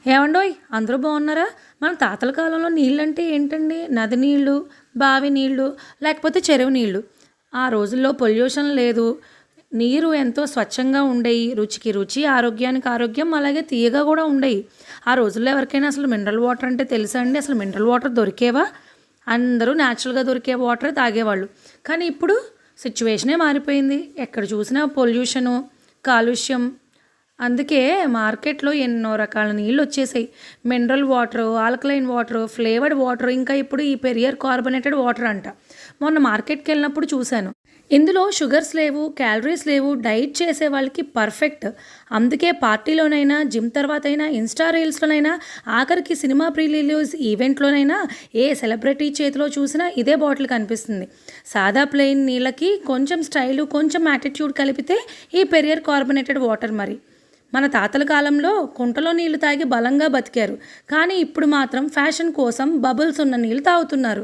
ఏవండోయ్ అందరూ బాగున్నారా? మన తాతల కాలంలో నీళ్ళంటే ఏంటండి? నది నీళ్ళు, బావి నీళ్ళు, లేకపోతే చెరువు నీళ్ళు. ఆ రోజుల్లో పొల్యూషన్ లేదు. నీరు ఎంతో స్వచ్ఛంగా ఉండేయి. రుచికి రుచి, ఆరోగ్యానికి ఆరోగ్యం, అలాగే తియ్యగా కూడా ఉండేయి. ఆ రోజుల్లో ఎవరికైనా అసలు మినరల్ వాటర్ అంటే తెలుసా అండి? అసలు మినరల్ వాటర్ దొరికేవా? అందరూ న్యాచురల్‌గా దొరికే వాటరే తాగేవాళ్ళు. కానీ ఇప్పుడు సిట్యుయేషనే మారిపోయింది. ఎక్కడ చూసినా పొల్యూషను, కాలుష్యం. అందుకే మార్కెట్‌లో ఎన్నో రకాల నీళ్ళొచ్చేసాయి. Mineral water, alkaline water, flavoured water, ఇంకా ఇప్పుడు ఈ పెరియార్ కార్బోనేటెడ్ వాటర్ అంట. మొన్న మార్కెట్‌కెళ్ళినప్పుడు చూశాను. ఇందులో షుగర్స్ లేవు, క్యాలరీస్ లేవు. డైట్ చేసే వాళ్ళకి పర్ఫెక్ట్. అందుకే పార్టీలోనైనా, జిమ్ తర్వాతైనా, ఇన్‌స్టా రీల్స్‌లోనైనా, ఆఖరికి సినిమా ప్రీ రిలీజ్ ఈవెంట్‌లోనైనా ఏ సెలబ్రిటీ చేతిలో చూసినా ఇదే బాటిల్ కనిపిస్తుంది. సాదా ప్లెయిన్ నీళ్ళకి కొంచెం స్టైలు, కొంచెం యాటిట్యూడ్ కలిపితే ఈ పెరియార్ కార్బోనేటెడ్ వాటర్ మరి. మన తాతల కాలంలో కుంటలో నీళ్లు తాగి బలంగా బతికారు. కానీ ఇప్పుడు మాత్రం ఫ్యాషన్ కోసం బబుల్స్ ఉన్న నీళ్ళు తాగుతున్నారు.